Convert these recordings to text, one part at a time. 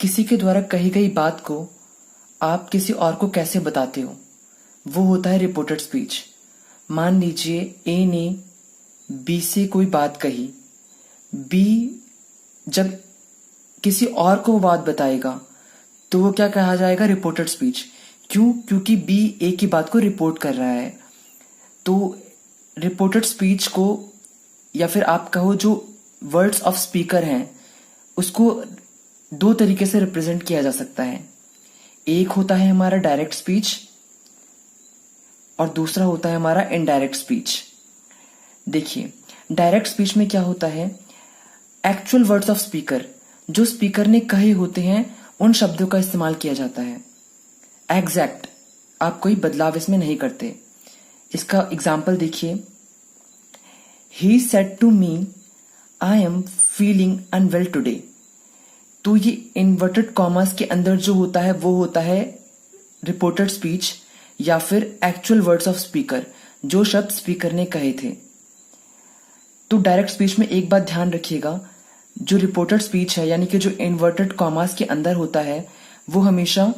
किसी के द्वारा कही गई बात को आप किसी और को कैसे बताते हो, वो होता है रिपोर्टेड स्पीच। मान लीजिए ए ने बी से कोई बात कही, बी जब किसी और को वो बात बताएगा तो वो क्या कहा जाएगा, रिपोर्टेड स्पीच। क्यों? क्योंकि बी ए की बात को रिपोर्ट कर रहा है। तो रिपोर्टेड स्पीच को, या फिर आप कहो जो वर्ड्स ऑफ स्पीकर हैं, उसको दो तरीके से रिप्रेजेंट किया जा सकता है। एक होता है हमारा डायरेक्ट स्पीच और दूसरा होता है हमारा इनडायरेक्ट स्पीच। देखिए, डायरेक्ट स्पीच में क्या होता है, एक्चुअल वर्ड्स ऑफ स्पीकर, जो स्पीकर ने कहे होते हैं उन शब्दों का इस्तेमाल किया जाता है। एग्जैक्ट, आप कोई बदलाव इसमें नहीं करते। इसका एग्जाम्पल देखिए, he said to me I am feeling unwell today. तो ये इन्वर्टेड कॉमास के अंदर जो होता है वो होता है रिपोर्टेड स्पीच या फिर एक्चुअल वर्ड्स ऑफ स्पीकर, जो शब्द स्पीकर ने कहे थे। तो डायरेक्ट स्पीच में एक बात ध्यान रखिएगा, जो रिपोर्टेड स्पीच है यानी कि जो इन्वर्टेड कॉमास के अंदर होता है वो हमेशा,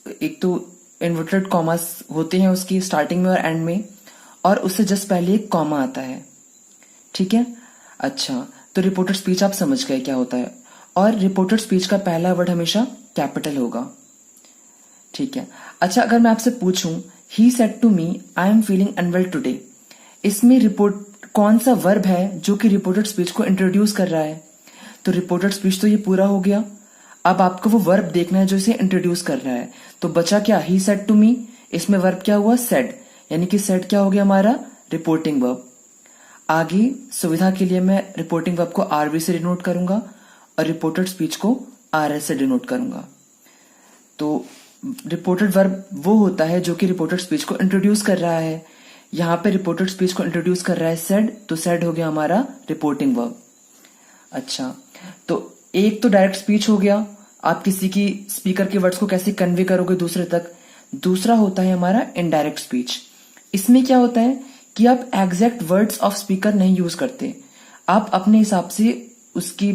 एक तो इन्वर्टेड कॉमास होते हैं उसकी स्टार्टिंग में और एंड में, और उससे जस्ट पहले एक कॉमा आता है। ठीक है, अच्छा, तो रिपोर्टेड स्पीच आप समझ गए क्या होता है, और रिपोर्टेड स्पीच का पहला वर्ड हमेशा कैपिटल होगा। ठीक है, अच्छा, अगर मैं आपसे पूछूं he said to me I am feeling unwell today, इसमें रिपोर्ट कौन सा वर्ब है जो कि रिपोर्टेड स्पीच को इंट्रोड्यूस कर रहा है? तो रिपोर्टेड स्पीच तो ये पूरा हो गया। अब आपको वो वर्ब देखना है जो इसे इंट्रोड्यूस कर रहा है। तो बचा क्या, ही सेड टू मी, इसमें वर्ब क्या हुआ, सेड, यानी कि सेड क्या हो गया हमारा, रिपोर्टिंग वर्ब। आगे सुविधा के लिए मैं रिपोर्टिंग वर्ब को आरवी से डिनोट करूंगा और रिपोर्टेड स्पीच को आरएस से डिनोट करूंगा। तो रिपोर्टेड वर्ब वो होता है जो कि रिपोर्टेड स्पीच को इंट्रोड्यूस कर रहा है। यहाँ पे रिपोर्टेड स्पीच को इंट्रोड्यूस कर रहा है सेड, तो सेड हो गया हमारा रिपोर्टिंग वर्ब। अच्छा, तो एक तो डायरेक्ट स्पीच हो गया, आप किसी की स्पीकर के वर्ड्स को कैसे कन्वे करोगे दूसरे तक। दूसरा होता है हमारा इनडायरेक्ट स्पीच। इसमें क्या होता है कि आप एग्जैक्ट वर्ड्स ऑफ स्पीकर नहीं यूज करते, आप अपने हिसाब से उसकी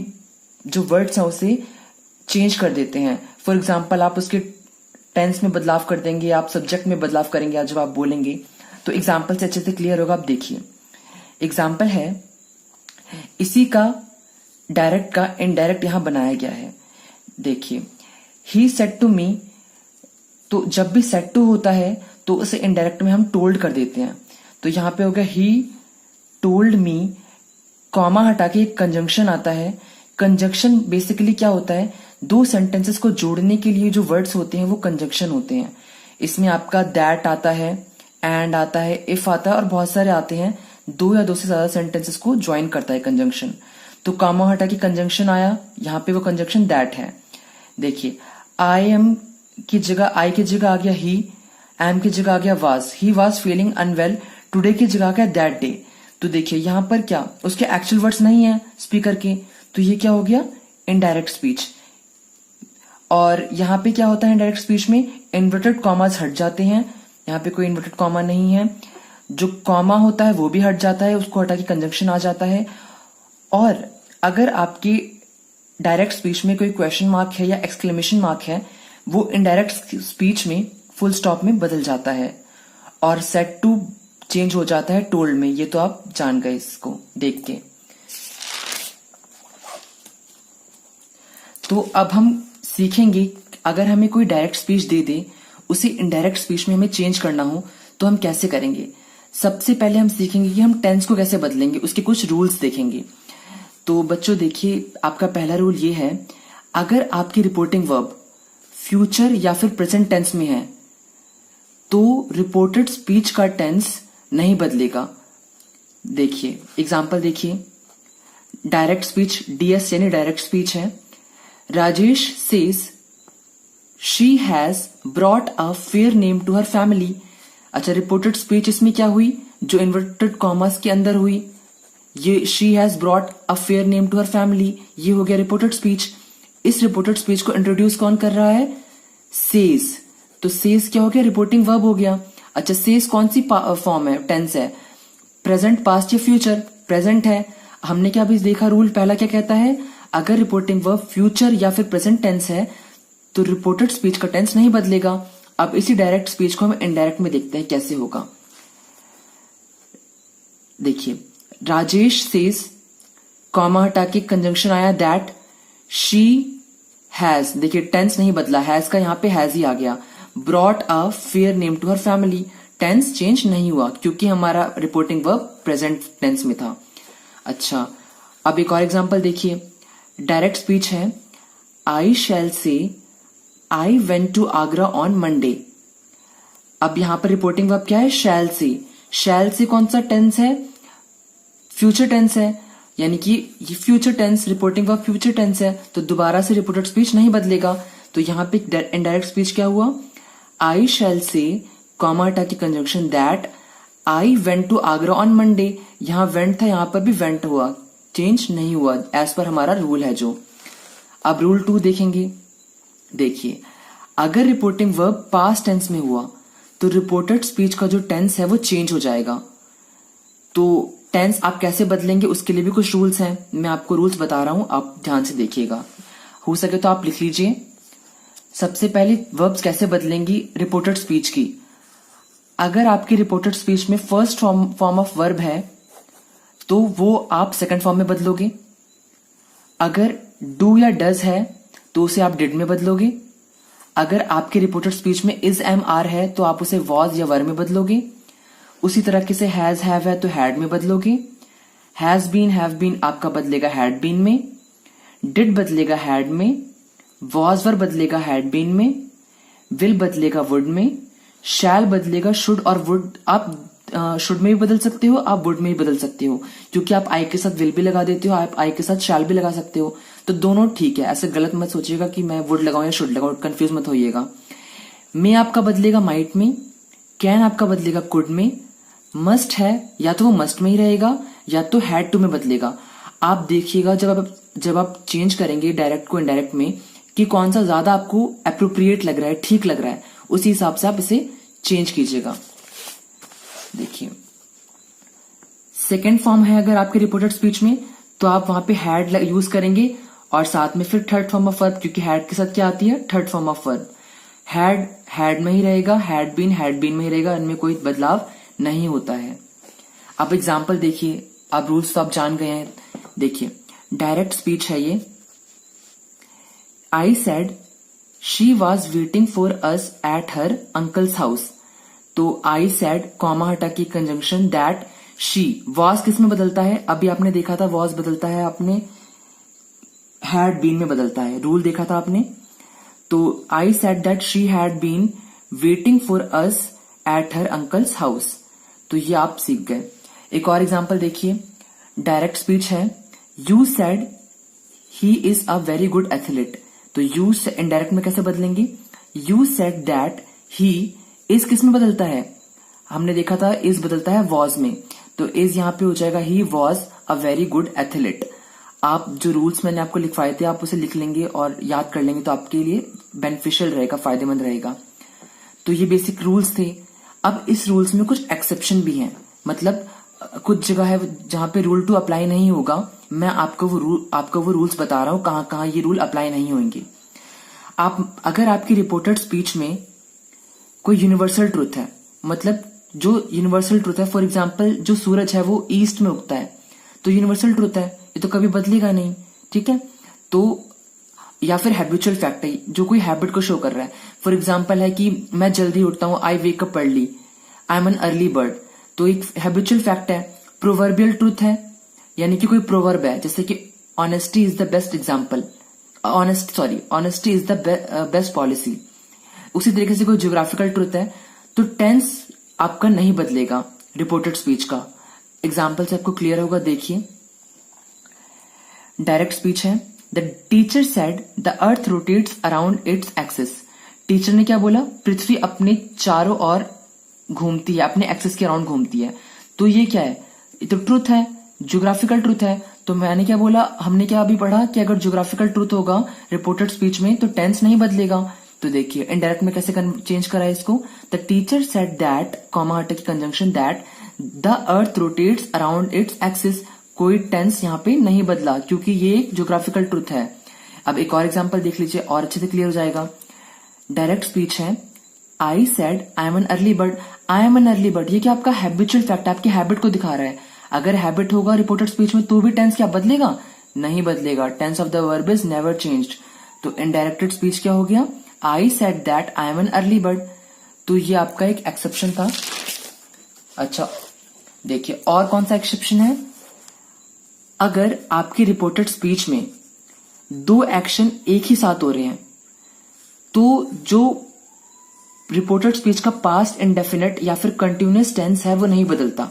जो वर्ड्स हैं उसे चेंज कर देते हैं। फॉर एग्जाम्पल, आप उसके टेंस में बदलाव कर देंगे, आप सब्जेक्ट में बदलाव करेंगे आज जब आप बोलेंगे। तो एग्जाम्पल से अच्छे से क्लियर होगा। आप देखिए, एग्जाम्पल है, इसी का डायरेक्ट का इनडायरेक्ट यहां बनाया गया है। देखिए, ही सेड टू मी, तो जब भी सेड टू होता है तो उसे इनडायरेक्ट में हम टोल्ड कर देते हैं। तो यहां पे हो गया ही टोल्ड मी, कॉमा हटा के एक कंजंक्शन आता है। कंजंक्शन बेसिकली क्या होता है, दो सेंटेंसेस को जोड़ने के लिए जो वर्ड्स होते हैं वो कंजंक्शन होते हैं। इसमें आपका दैट आता है, एंड आता है, इफ आता है और बहुत सारे आते हैं। दो या दो से ज्यादा सेंटेंसेस को ज्वाइन करता है कंजंक्शन। तो कॉमा हटा के कंजंक्शन आया, यहाँ पे वो कंजंक्शन दैट है। देखिए, आई एम की जगह, आई की जगह आ गया ही, एम की जगह आ गया was, he was feeling unwell today की जगह आ गया दैट डे। तो देखिए यहाँ पर क्या, उसके एक्चुअल वर्ड्स नहीं है स्पीकर के, तो ये क्या हो गया, इनडायरेक्ट स्पीच। और यहाँ पे क्या होता है इनडायरेक्ट स्पीच में, इन्वर्टेड कॉमास हट जाते हैं। यहाँ पे कोई इन्वर्टेड कॉमा नहीं है, जो कॉमा होता है वो भी हट जाता है, उसको हटा के कंजंक्शन आ जाता है। और अगर आपकी डायरेक्ट स्पीच में कोई क्वेश्चन मार्क है या एक्सक्लेमेशन मार्क है, वो इनडायरेक्ट स्पीच में फुल स्टॉप में बदल जाता है और सेड टू चेंज हो जाता है टोल्ड में। ये तो आप जान गए इसको देख के। तो अब हम सीखेंगे, अगर हमें कोई डायरेक्ट स्पीच दे दे, उसे इनडायरेक्ट स्पीच में हमें चेंज करना हो तो हम कैसे करेंगे। सबसे पहले हम सीखेंगे कि हम टेंस को कैसे बदलेंगे, उसके कुछ रूल्स देखेंगे। तो बच्चों देखिए, आपका पहला रूल ये है, अगर आपकी रिपोर्टिंग वर्ब फ्यूचर या फिर प्रेजेंट टेंस में है तो रिपोर्टेड स्पीच का टेंस नहीं बदलेगा। देखिए एग्जांपल देखिए, डायरेक्ट स्पीच डीएस यानी डायरेक्ट स्पीच है। Rajesh says she has brought a fair name to her family. अच्छा, रिपोर्टेड स्पीच इसमें क्या हुई, जो इन्वर्टेड कॉमर्स के अंदर हुई, ये she has brought a fair name to her family, ये हो गया रिपोर्टेड स्पीच। इस रिपोर्टेड स्पीच को इंट्रोड्यूस कौन कर रहा है, सेज। तो सेज क्या हो गया, रिपोर्टिंग वर्ब हो गया। अच्छा, सेज कौन सी फॉर्म है, टेंस है, प्रेजेंट, पास्ट या फ्यूचर, प्रेजेंट है। हमने क्या अभी देखा रूल, पहला क्या कहता है, अगर रिपोर्टिंग वर्ब फ्यूचर या फिर प्रेजेंट टेंस है तो रिपोर्टेड स्पीच का टेंस नहीं बदलेगा। अब इसी डायरेक्ट स्पीच को हम इनडायरेक्ट में देखते हैं कैसे होगा। देखिए, राजेश सेज, कॉमा हटा के कंजंक्शन आया दैट शी हैज, देखिए टेंस नहीं बदला, हैज का यहाँ पे हैज ही आ गया। Brought a fair name to her family, tense change नहीं हुआ क्योंकि हमारा रिपोर्टिंग वर्ब प्रेजेंट टेंस में था। अच्छा, अब एक और एग्जांपल देखिए, डायरेक्ट स्पीच है, I shall say I went to Agra on Monday. अब यहां पर रिपोर्टिंग वर्ब क्या है, शैल से। शैल से कौन सा टेंस है, फ्यूचर टेंस है, यानी कि ये future tense, reporting verb future tense है, तो दोबारा से रिपोर्टेड स्पीच नहीं बदलेगा। तो यहां पे इनडायरेक्ट स्पीच क्या हुआ, आई शैल से, कॉमा हटा के conjunction that I went to Agra on Monday. यहां वेंट था, यहां पर भी वेंट हुआ, चेंज नहीं हुआ एज पर हमारा रूल है जो। अब रूल 2 देखेंगे। देखिए, अगर रिपोर्टिंग वर्ब पास्ट टेंस में हुआ तो रिपोर्टेड स्पीच का जो टेंस है वो चेंज हो जाएगा। तो टेंस आप कैसे बदलेंगे उसके लिए भी कुछ रूल्स हैं, मैं आपको रूल्स बता रहा हूं, आप ध्यान से देखिएगा। हो सके तो आप लिख लीजिए। सबसे पहले वर्ब्स कैसे बदलेंगी रिपोर्टेड स्पीच की। अगर आपकी रिपोर्टेड स्पीच में फर्स्ट फॉर्म ऑफ वर्ब है तो वो आप सेकंड फॉर्म में बदलोगे। अगर डू या डज है तो उसे आप डिड में बदलोगे। अगर आपकी रिपोर्टेड स्पीच में इज एम आर है तो आप उसे वॉज या वर में बदलोगे। उसी तरह से हैज हैव है तो हैड में बदलोगे। हैज बीन हैव बीन आपका बदलेगा हैड बीन में। डिड बदलेगा हैड में। वॉज वर बदलेगा हैड बीन में। विल बदलेगा वुड में। शैल बदलेगा शुड और वुड। आप शुड में भी बदल सकते हो, आप वुड में भी बदल सकते हो, क्योंकि आप आई के साथ विल भी लगा देते हो, आप आई के साथ शैल भी लगा सकते हो, तो दोनों ठीक है। ऐसे गलत मत सोचिएगा कि मैं वुड लगाऊं या शुड लगाऊं, कंफ्यूज मत होइएगा। मे आपका बदलेगा माइट में। कैन आपका बदलेगा कुड में। मस्ट है या तो वो मस्ट में ही रहेगा या तो हैड टू में बदलेगा। आप देखिएगा जब आप चेंज करेंगे डायरेक्ट को इनडायरेक्ट में कि कौन सा ज्यादा आपको अप्रोप्रिएट लग रहा है, ठीक लग रहा है, उसी हिसाब से आप इसे चेंज कीजिएगा। देखिए, सेकेंड फॉर्म है अगर आपके रिपोर्टेड स्पीच में तो आप वहां पे हैड यूज करेंगे और साथ में फिर थर्ड फॉर्म ऑफ वर्ब, क्योंकि हैड के साथ क्या आती है, third form of verb. Had में ही रहेगा, हैड बीन में ही रहेगा, इनमें कोई बदलाव नहीं होता है। अब एग्जाम्पल देखिए, अब रूल्स तो आप जान गए हैं। देखिए, डायरेक्ट स्पीच है ये। I said she was waiting for us at her uncle's house. तो आई सेड कॉमा हटा की कंजंक्शन दैट शी, वॉज किस में बदलता है, अभी आपने देखा था वॉज बदलता है आपने हैड बीन में बदलता है, रूल देखा था आपने। तो I said that she had been waiting for us at her uncle's house. तो ये आप सीख गए। एक और एग्जांपल देखिए, डायरेक्ट स्पीच है, you said he is a very good athlete. तो यू इनडायरेक्ट में कैसे बदलेंगे, you said that he is किस में बदलता है, हमने देखा था इज बदलता है वॉज में, तो इज यहां पे हो जाएगा he was a very good athlete. आप जो रूल्स मैंने आपको लिखवाए थे आप उसे लिख लेंगे और याद कर लेंगे तो आपके लिए बेनिफिशियल रहेगा, फायदेमंद रहेगा। तो ये बेसिक रूल्स थे। अब इस रूल्स में कुछ एक्सेप्शन भी हैं, मतलब कुछ जगह है जहां पे रूल 2 अप्लाई नहीं होगा। मैं आपको वो रूल्स बता रहा हूं कहां कहां ये रूल अप्लाई नहीं होंगे। अगर आपकी रिपोर्टेड स्पीच में कोई यूनिवर्सल ट्रुथ है, मतलब जो यूनिवर्सल ट्रुथ है, फॉर एग्जाम्पल जो सूरज है वो ईस्ट में उगता है, तो यूनिवर्सल ट्रुथ है, ये तो कभी बदलेगा नहीं, ठीक है। तो या फिर हैबिचुअल फैक्ट है, जो कोई हैबिट को शो कर रहा है। फॉर एग्जाम्पल है कि मैं जल्दी उठता हूं, I wake up early, I am an early bird, तो एक हैबिचुअल फैक्ट है। प्रोवर्बियल ट्रुथ है, यानी कि कोई प्रोवर्ब है, जैसे कि honesty is the best example, honesty is the best policy. उसी तरीके से कोई ज्योग्राफिकल ट्रुथ है, तो टेंस आपका नहीं बदलेगा रिपोर्टेड स्पीच का। एग्जाम्पल से आपको क्लियर होगा, देखिए। डायरेक्ट स्पीच है, the teacher said the earth rotates around its axis. Teacher ने क्या बोला, पृथ्वी अपने चारों ओर घूमती है, अपने एक्सिस के अराउंड घूमती है। तो ये क्या है, ये तो ट्रुथ है, ज्योग्राफिकल ट्रुथ है। तो मैंने क्या बोला, हमने क्या अभी पढ़ा कि अगर ज्योग्राफिकल ट्रुथ होगा रिपोर्टेड स्पीच में तो टेंस नहीं बदलेगा। तो देखिए इनडायरेक्ट में कैसे चेंज करा है इसको, the teacher said that comma हटा की conjunction that the earth rotates around its axis. कोई टेंस यहाँ पे नहीं बदला, क्योंकि ये एक ज्योग्राफिकल ट्रुथ है। अब एक और एग्जांपल देख लीजिए और अच्छे से क्लियर हो जाएगा। डायरेक्ट स्पीच है, I said I am an early bird. I am an early bird, ये क्या आपका हैबिचुअल फैक्ट, आपकी हैबिट को दिखा रहा है। अगर हैबिट होगा रिपोर्टेड स्पीच में तो भी टेंस क्या बदलेगा? नहीं बदलेगा। Tense of the verb is never changed. तो इनडायरेक्टेड स्पीच क्या हो गया? I said that I am an early bird. तो ये आपका एक एक्सेप्शन था। अच्छा देखिए और कौन सा एक्सेप्शन है? अगर आपकी रिपोर्टेड स्पीच में दो एक्शन एक ही साथ हो रहे हैं तो जो रिपोर्टेड स्पीच का पास्ट इंडेफिनिट या फिर कंटिन्यूअस टेंस है वो नहीं बदलता।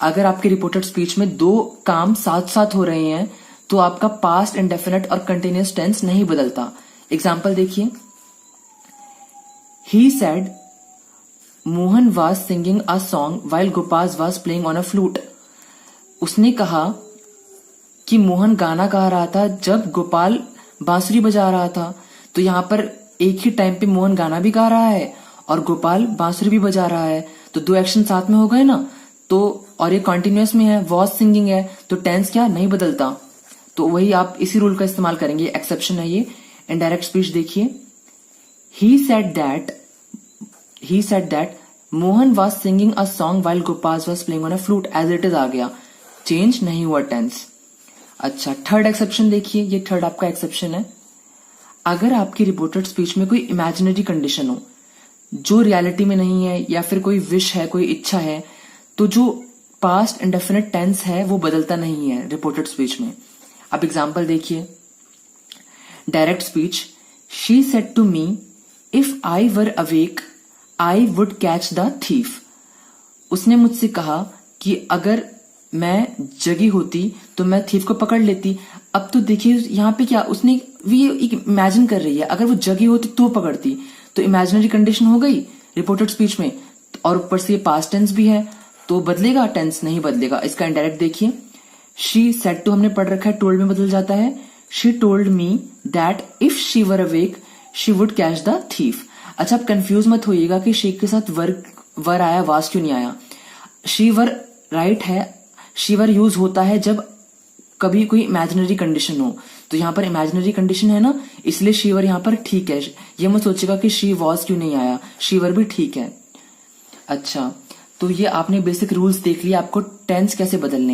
अगर आपकी रिपोर्टेड स्पीच में दो काम साथ साथ हो रहे हैं तो आपका पास्ट इंडेफिनिट और कंटिन्यूअस टेंस नहीं बदलता। एग्जाम्पल देखिए, he said Mohan was singing a song while Gopal was playing on a flute. उसने कहा कि मोहन गाना गा रहा था जब गोपाल बांसुरी बजा रहा था। तो यहां पर एक ही टाइम पे मोहन गाना भी गा रहा है और गोपाल बांसुरी भी बजा रहा है, तो दो एक्शन साथ में हो गए ना। तो और ये कॉन्टिन्यूअस में है, वॉज सिंगिंग है, तो टेंस क्या नहीं बदलता। तो वही आप इसी रूल का इस्तेमाल करेंगे, एक्सेप्शन है ये। इनडायरेक्ट स्पीच देखिए, he said that Mohan was singing a song while Gopal was playing on a flute, as it is आ गया, चेंज नहीं हुआ टेंस। अच्छा थर्ड एक्सेप्शन देखिए, ये थर्ड आपका एक्सेप्शन है। अगर आपकी रिपोर्टेड स्पीच में कोई इमेजिनरी कंडीशन हो जो रियलिटी में नहीं है, या फिर कोई विश है, कोई इच्छा है, तो जो पास्ट इंडेफिनिट टेंस है वो बदलता नहीं है रिपोर्टेड स्पीच में। अब एग्जांपल देखिए, direct speech, she said to me if I were awake I would catch the thief. उसने मुझसे कहा कि अगर मैं जगी होती तो मैं थीफ को पकड़ लेती। अब तो देखिए यहाँ पे क्या उसने भी इमेजिन कर रही है, अगर वो जगी होती तो पकड़ती, तो इमेजिनरी कंडीशन हो गई रिपोर्टेड स्पीच में, और ऊपर से ये पास्ट टेंस भी है, तो बदलेगा टेंस? नहीं बदलेगा। इसका इनडायरेक्ट देखिए, शी सेड टू हमने पढ़ रखा है, टोल्ड में बदल जाता है। She told me that if she were awake she would catch the thief. अच्छा आप कंफ्यूज मत होइएगा कि शी के साथ वर आया, वास क्यों नहीं आया। शी वर राइट है, शी वर यूज होता है जब कभी कोई इमेजिनरी कंडीशन हो, तो यहाँ पर इमेजिनरी कंडीशन है ना, इसलिए शी वर यहाँ पर ठीक है। ये मत सोचेगा कि शी वॉज क्यों नहीं आया, शी वर भी ठीक है। अच्छा तो ये आपने बेसिक रूल्स देख लिया, आपको टेंस कैसे बदलने